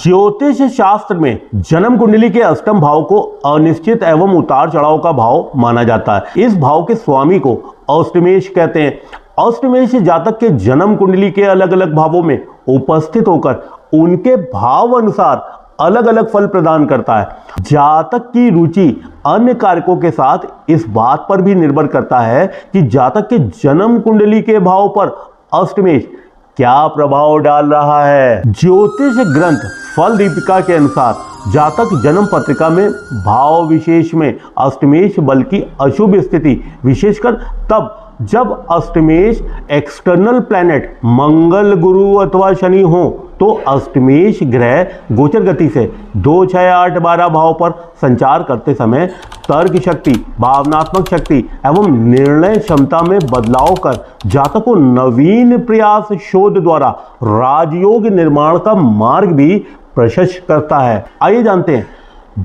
ज्योतिष शास्त्र में जन्म कुंडली के अष्टम भाव को अनिश्चित एवं उतार चढ़ाव का भाव माना जाता है। इस भाव के स्वामी को अष्टमेश कहते हैं। अष्टमेश जातक के जन्म कुंडली के अलग अलग भावों में उपस्थित होकर उनके भाव अनुसार अलग अलग फल प्रदान करता है। जातक की रुचि अन्य कारकों के साथ इस बात पर भी निर्भर करता है कि जातक के जन्म कुंडली के भाव पर अष्टमेश क्या प्रभाव डाल रहा है। ज्योतिष ग्रंथ फल दीपिका के अनुसार जातक जन्म पत्रिका में भाव विशेष में अष्टमेश बल की अशुभ स्थिति, विशेषकर तब जब अष्टमेश एक्सटर्नल प्लैनेट मंगल, गुरु अथवा शनि हो, तो अष्टमेश ग्रह गोचर गति से 2, 6, 8, 12 भाव पर संचार करते समय तर्क शक्ति, भावनात्मक शक्ति एवं निर्णय क्षमता में बदलाव कर जातक को नवीन प्रयास शोध द्वारा राजयोग निर्माण का मार्ग भी प्रशस्त करता है। आइए जानते हैं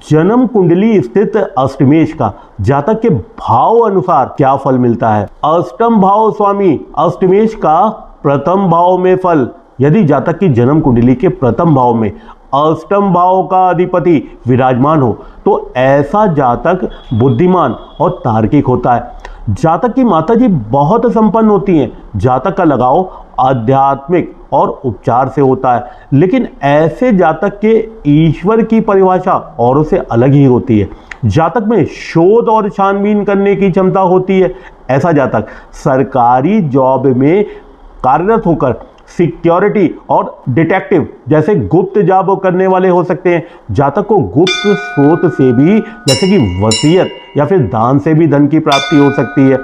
जन्म कुंडली स्थित अष्टमेश का जातक के भाव अनुसार क्या फल मिलता है। अष्टम भाव स्वामी अष्टमेश का प्रथम भाव में फल। यदि जातक की जन्म कुंडली के प्रथम भाव में अष्टम भाव का अधिपति विराजमान हो तो ऐसा जातक बुद्धिमान और तार्किक होता है। जातक की माताजी बहुत संपन्न होती हैं। जातक का लगाव आध्यात्मिक और उपचार से होता है, लेकिन ऐसे जातक के ईश्वर की परिभाषा औरों से अलग ही होती है। जातक में शोध और छानबीन करने की क्षमता होती है। ऐसा जातक सरकारी जॉब में कार्यरत होकर सिक्योरिटी और डिटेक्टिव जैसे गुप्त जॉब करने वाले हो सकते हैं। जातक को गुप्त स्रोत से भी, जैसे कि वसीयत या फिर दान से भी धन की प्राप्ति हो सकती है।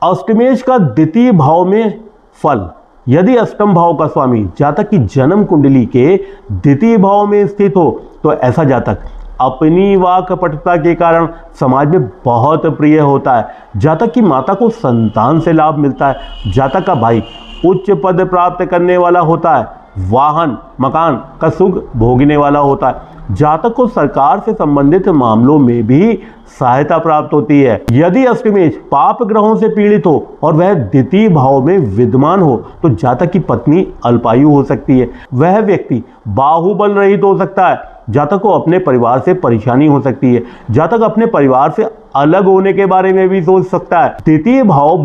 अष्टमेश का द्वितीय भाव में फल। यदि अष्टम भाव का स्वामी जातक की जन्म कुंडली के द्वितीय भाव में स्थित हो तो ऐसा जातक अपनी वाक्पटुता के कारण समाज में बहुत प्रिय होता है। जातक की माता को संतान से लाभ मिलता है। जातक का भाई उच्च पद प्राप्त करने वाला होता है। वाहन, मकान का सुख भोगने वाला होता है। जातक को सरकार से संबंधित मामलों में भी सहायता प्राप्त होती है। यदि अष्टमेश पाप ग्रहों से पीड़ित हो और वह द्वितीय भाव में विद्यमान हो तो जातक की पत्नी अल्पायु हो सकती है। वह व्यक्ति बाहुबल रहित हो सकता है। जातक को अपने परिवार से परेशानी हो सकती है। जातक अपने परिवार से अलग होने के बारे में भी सोच सकता है। तृतीय भाव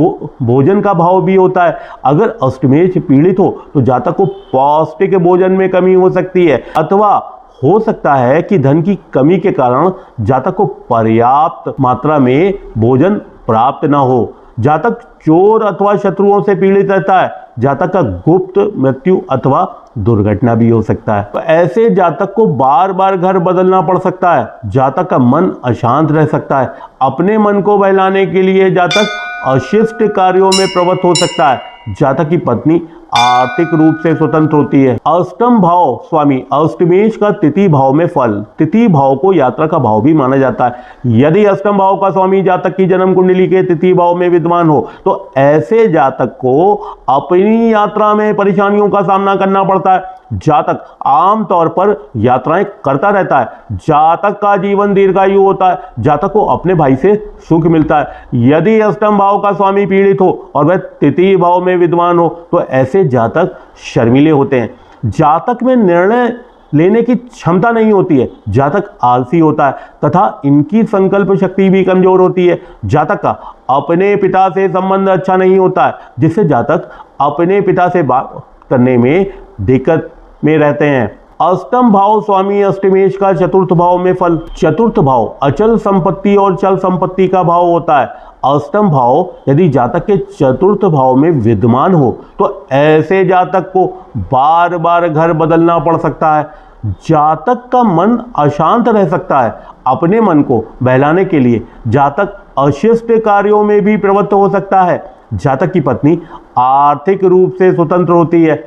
भोजन का भाव भी होता है। अगर अष्टमेश पीड़ित हो तो जातक को पौष्टिक भोजन में कमी हो सकती है, अथवा हो सकता है कि धन की कमी के कारण जातक को पर्याप्त मात्रा में भोजन प्राप्त न हो। जातक चोर अथवा शत्रुओं से पीड़ित रहता है। जातक का गुप्त मृत्यु अथवा दुर्घटना भी हो सकता है। तो ऐसे जातक को बार बार घर बदलना पड़ सकता है। जातक का मन अशांत रह सकता है। अपने मन को बहलाने के लिए जातक अशिष्ट कार्यों में प्रवृत्त हो सकता है। जातक की पत्नी आर्थिक रूप से स्वतंत्र होती है। अष्टम भाव स्वामी अष्टमेश का तृतीय भाव में फल। तृतीय भाव को यात्रा का भाव भी माना जाता है। यदि अष्टम भाव का स्वामी जातक की जन्म कुंडली के तृतीय भाव में विद्यमान हो तो ऐसे जातक को अपनी यात्रा में परेशानियों का सामना करना पड़ता है। जातक आमतौर पर यात्राएं करता रहता है। जातक का जीवन दीर्घायु होता है। जातक को अपने भाई से सुख मिलता है। यदि अष्टम भाव का स्वामी पीड़ित हो और वह तृतीय भाव में विद्यमान हो तो ऐसे जातक शर्मीले होते हैं। जातक में निर्णय लेने की क्षमता नहीं होती है। जातक आलसी होता है तथा इनकी संकल्प शक्ति भी कमजोर होती है। जातक का अपने पिता से संबंध अच्छा नहीं होता है, जिससे जातक अपने पिता से बात करने में दिक्कत में रहते हैं। अष्टम भाव स्वामी अष्टमेश का चतुर्थ भाव में फल। चतुर्थ भाव अचल संपत्ति और चल संपत्ति का भाव होता है। अष्टम भाव यदि जातक के चतुर्थ भाव में विद्यमान हो तो ऐसे जातक को बार बार घर बदलना पड़ सकता है। जातक का मन अशांत रह सकता है। अपने मन को बहलाने के लिए जातक अशिष्ट कार्यों में भी प्रवृत्त हो सकता है। जातक की पत्नी आर्थिक रूप से स्वतंत्र होती है।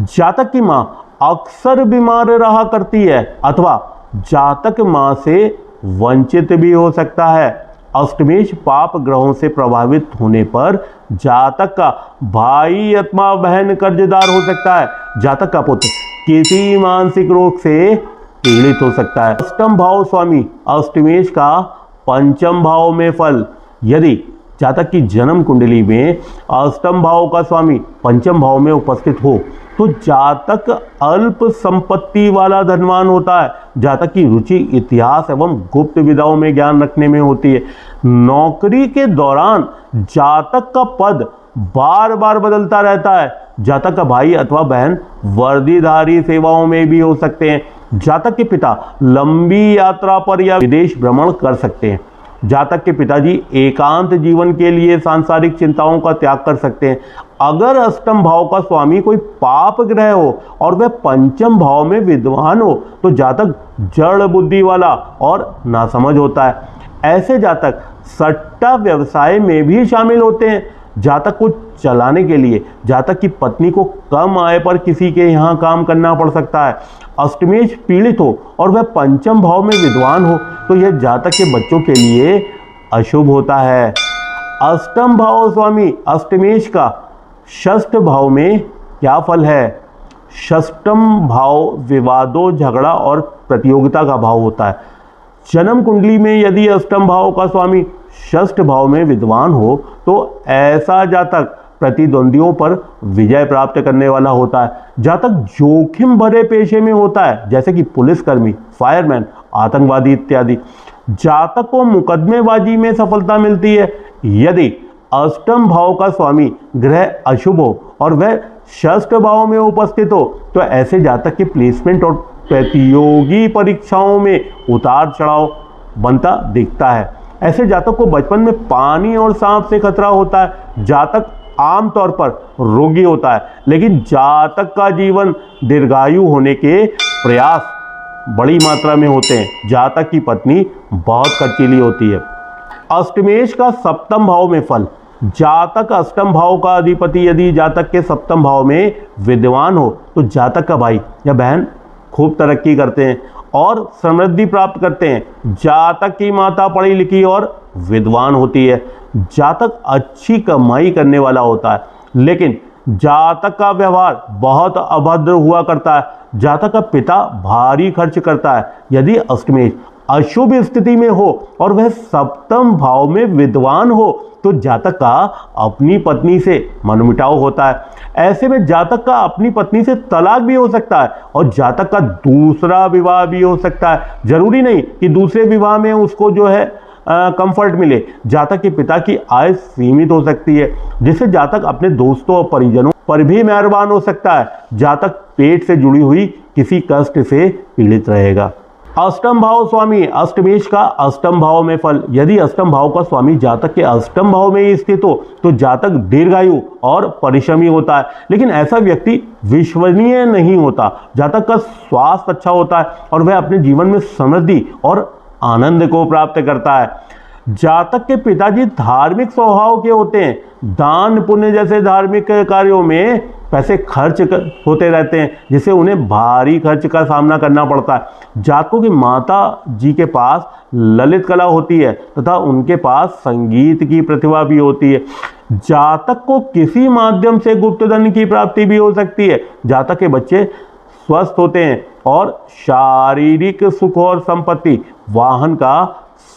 जातक की मां अक्सर बीमार रहा करती है, अथवा जातक मां से वंचित भी हो सकता है। अष्टमेश पाप ग्रहों से प्रभावित होने पर जातक का भाई अथवा बहन कर्जदार हो सकता है। जातक का पुत्र किसी मानसिक रोग से पीड़ित हो सकता है। अष्टम भाव स्वामी अष्टमेश का पंचम भाव में फल। यदि जातक की जन्म कुंडली में अष्टम भाव का स्वामी पंचम भाव में उपस्थित हो तो जातक अल्प संपत्ति वाला धनवान होता है। जातक की रुचि इतिहास एवं गुप्त विधाओं में ज्ञान रखने में होती है। नौकरी के दौरान जातक का पद बार बार बदलता रहता है। जातक का भाई अथवा बहन वर्दीधारी सेवाओं में भी हो सकते हैं। जातक के पिता लंबी यात्रा पर या विदेश भ्रमण कर सकते हैं। जातक के पिताजी एकांत जीवन के लिए सांसारिक चिंताओं का त्याग कर सकते हैं। अगर अष्टम भाव का स्वामी कोई पाप ग्रह हो और वह पंचम भाव में विद्वान हो तो जातक जड़ बुद्धि वाला और नासमझ होता है। ऐसे जातक सट्टा व्यवसाय में भी शामिल होते हैं। जातक को चलाने के लिए जातक की पत्नी को कम आय पर किसी के यहाँ काम करना पड़ सकता है। अष्टमेश पीड़ित हो और वह पंचम भाव में विद्वान हो तो यह जातक के बच्चों के लिए अशुभ होता है। अष्टम भाव स्वामी अष्टमेश का षष्ठ भाव में क्या फल है? षष्ठम भाव विवादों, झगड़ा और प्रतियोगिता का भाव होता है। जन्म कुंडली में यदि अष्टम भाव का स्वामी षष्ठ भाव में विद्वान हो तो ऐसा जातक प्रतिद्वंदियों पर विजय प्राप्त करने वाला होता है। जातक जोखिम भरे पेशे में होता है जैसे कि पुलिसकर्मी, फायरमैन, आतंकवादी इत्यादि। जातक को मुकदमेबाजी में सफलता मिलती है। यदि अष्टम भाव का स्वामी ग्रह अशुभ हो और वह षष्ठ भाव में उपस्थित हो तो ऐसे जातक के प्लेसमेंट और प्रतियोगी परीक्षाओं में उतार चढ़ाव बनता दिखता है। ऐसे जातक को बचपन में पानी और सांप से खतरा होता है। जातक आमतौर पर रोगी होता है लेकिन जातक का जीवन दीर्घायु होने के प्रयास बड़ी मात्रा में होते हैं। जातक की पत्नी बहुत खर्चीली होती है। अष्टमेश का सप्तम भाव में फल। जातक अष्टम भाव का अधिपति यदि जातक के सप्तम भाव में विद्वान हो तो जातक का भाई या बहन खूब तरक्की करते हैं और समृद्धि प्राप्त करते हैं। जातक की माता पढ़ी लिखी और विद्वान होती है। जातक अच्छी कमाई करने वाला होता है लेकिन जातक का व्यवहार बहुत अभद्र हुआ करता है। जातक का पिता भारी खर्च करता है। यदि अष्टमेश अशुभ स्थिति में हो और वह सप्तम भाव में विद्वान हो तो जातक का अपनी पत्नी से मनमुटाव होता है। ऐसे में जातक का अपनी पत्नी से तलाक भी हो सकता है और जातक का दूसरा विवाह भी हो सकता है। जरूरी नहीं कि दूसरे विवाह में उसको जो है कंफर्ट मिले। जातक के पिता की आय सीमित हो सकती है जिससे जातक अपने दोस्तों और परिजनों पर भी मेहरबान हो सकता है। जातक पेट से जुड़ी हुई किसी कष्ट से पीड़ित रहेगा। अष्टम भाव स्वामी अष्टमेश का अष्टम भाव में फल। यदि अष्टम भाव का स्वामी जातक के अष्टम भाव में ही स्थित हो तो जातक दीर्घायु और परिश्रमी होता है लेकिन ऐसा व्यक्ति विश्वसनीय नहीं होता। जातक का स्वास्थ्य अच्छा होता है और वह अपने जीवन में समृद्धि और आनंद को प्राप्त करता है। जातक के पिताजी धार्मिक स्वभाव के होते हैं। दान पुण्य जैसे धार्मिक कार्यों में पैसे खर्च होते रहते हैं जिससे उन्हें भारी खर्च का सामना करना पड़ता है। जातकों की माता जी के पास ललित कला होती है तथा उनके पास संगीत की प्रतिभा भी होती है। जातक को किसी माध्यम से गुप्त धन की प्राप्ति भी हो सकती है। जातक के बच्चे स्वस्थ होते हैं और शारीरिक सुख और संपत्ति, वाहन का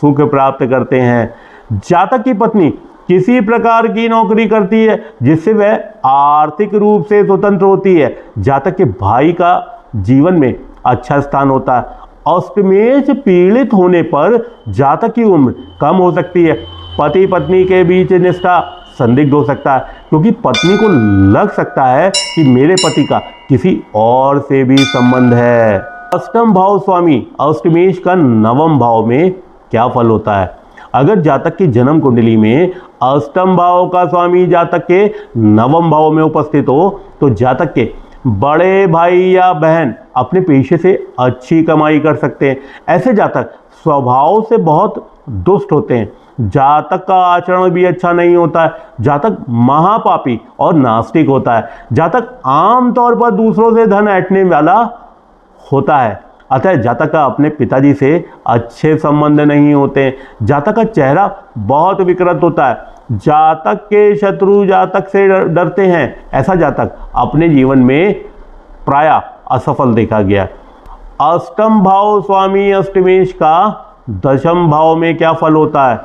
सुख प्राप्त करते हैं। जातक की पत्नी किसी प्रकार की नौकरी करती है जिससे वह आर्थिक रूप से स्वतंत्र होती है। जातक के भाई का जीवन में अच्छा स्थान होता है। अष्टमेश पीड़ित होने पर जातक की उम्र कम हो सकती है। पति पत्नी के बीच निष्ठा संदिग्ध हो सकता है क्योंकि पत्नी को लग सकता है कि मेरे पति का किसी और से भी संबंध है। अष्टम भाव स्वामी अष्टमेश का नवम भाव में क्या फल होता है? अगर जातक की जन्म कुंडली में अष्टम भाव का स्वामी जातक के नवम भाव में उपस्थित हो तो जातक के बड़े भाई या बहन अपने पेशे से अच्छी कमाई कर सकते हैं। ऐसे जातक स्वभाव से बहुत दुष्ट होते हैं। जातक का आचरण भी अच्छा नहीं होता है। जातक महापापी और नास्तिक होता है। जातक आमतौर पर दूसरों से धन ऐंठने वाला होता है। अतः जातक का अपने पिताजी से अच्छे संबंध नहीं होते। जातक का चेहरा बहुत विकृत होता है। जातक के शत्रु जातक से डरते हैं। ऐसा जातक अपने जीवन में प्रायः असफल देखा गया। अष्टम भाव स्वामी अष्टमेश का दशम भाव में क्या फल होता है?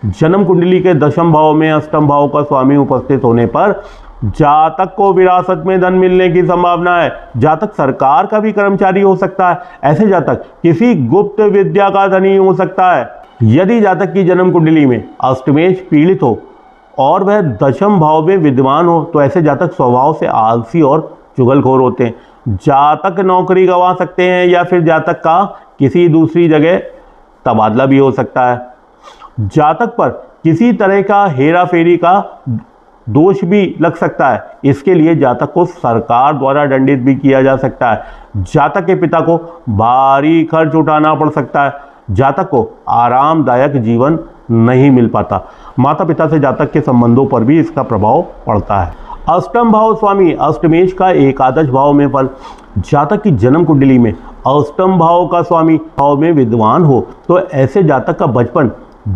जन्म कुंडली के दशम भाव में अष्टम भाव का स्वामी उपस्थित होने पर जातक को विरासत में धन मिलने की संभावना है। जातक सरकार का भी कर्मचारी हो सकता है। ऐसे जातक किसी गुप्त विद्या का धनी हो सकता है। यदि जातक की जन्म कुंडली में अष्टमेश पीड़ित हो और वह दशम भाव में विद्यमान हो तो ऐसे जातक स्वभाव से आलसी और चुगलखोर होते हैं। जातक नौकरी गंवा सकते हैं या फिर जातक का किसी दूसरी जगह तबादला भी हो सकता है। जातक पर किसी तरह का हेरा फेरी का दोष भी लग सकता है। इसके लिए जातक को सरकार द्वारा दंडित भी किया जा सकता है। जातक के पिता को भारी खर्च उठाना पड़ सकता है। जातक को आरामदायक जीवन नहीं मिल पाता। माता पिता से जातक के संबंधों पर भी इसका प्रभाव पड़ता है। अष्टम भाव स्वामी अष्टमेश का एकादश भाव में फल। जातक की जन्म कुंडली में अष्टम भाव का स्वामी भाव में विद्वान हो तो ऐसे जातक का बचपन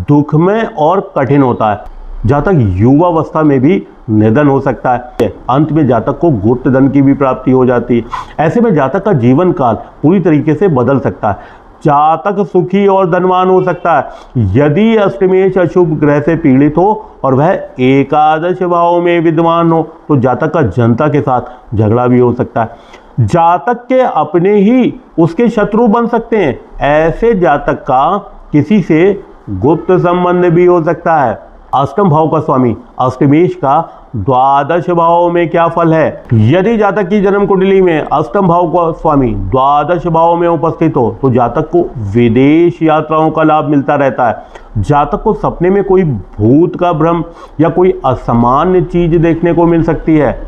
दुखमय और कठिन होता है। जातक युवावस्था में भी निधन हो सकता है। अंत में जातक को गुप्त धन की भी प्राप्ति हो जाती है। ऐसे में जातक का जीवन काल पूरी तरीके से बदल सकता है। जातक सुखी और धनवान हो सकता है। यदि अष्टमेश अशुभ ग्रह से पीड़ित हो और वह एकादश भाव में विद्वान हो तो जातक का जनता के साथ झगड़ा भी हो सकता है। जातक के अपने ही उसके शत्रु बन सकते हैं। ऐसे जातक का किसी से गुप्त संबंध भी हो सकता है। अष्टम भाव का स्वामी अष्टमेश का द्वादश भाव में क्या फल है। यदि जातक की जन्म कुंडली में अष्टम भाव का स्वामी द्वादश भाव में उपस्थित हो तो जातक को विदेश यात्राओं का लाभ मिलता रहता है। जातक को सपने में कोई भूत का भ्रम या कोई असामान्य चीज देखने को मिल सकती है।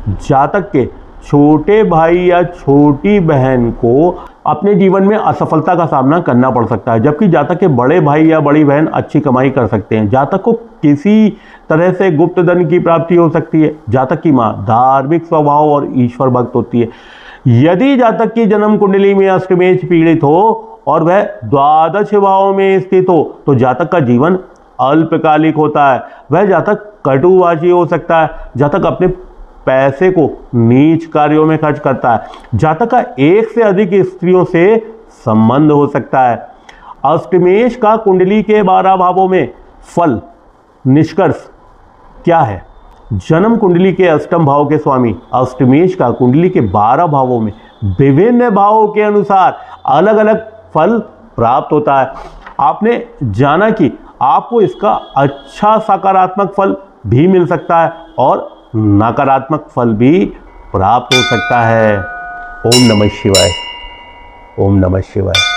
जातक के छोटे भाई या छोटी बहन को अपने जीवन में असफलता का सामना करना पड़ सकता है, जबकि जातक के बड़े भाई या बड़ी बहन अच्छी कमाई कर सकते हैं। जातक को किसी तरह से गुप्त धन की प्राप्ति हो सकती है। जातक की मां धार्मिक स्वभाव और ईश्वर भक्त होती है। यदि जातक की जन्म कुंडली में अष्टमेश पीड़ित हो और वह द्वादश भाव में स्थित हो तो जातक का जीवन अल्पकालिक होता है। वह जातक कटुभाषी हो सकता है। जातक अपने पैसे को नीच कार्यों में खर्च करता है। जातक का एक से अधिक स्त्रियों से संबंध हो सकता है। अष्टमेश का कुंडली के 12 भावों में फल निष्कर्ष क्या है। जन्म कुंडली के अष्टम भाव के स्वामी अष्टमेश का कुंडली के 12 भावों में विभिन्न भावों के अनुसार अलग अलग फल प्राप्त होता है। आपने जाना कि आपको इसका अच्छा सकारात्मक फल भी मिल सकता है और नकारात्मक फल भी प्राप्त हो सकता है। ओम नमः शिवाय। ओम नमः शिवाय।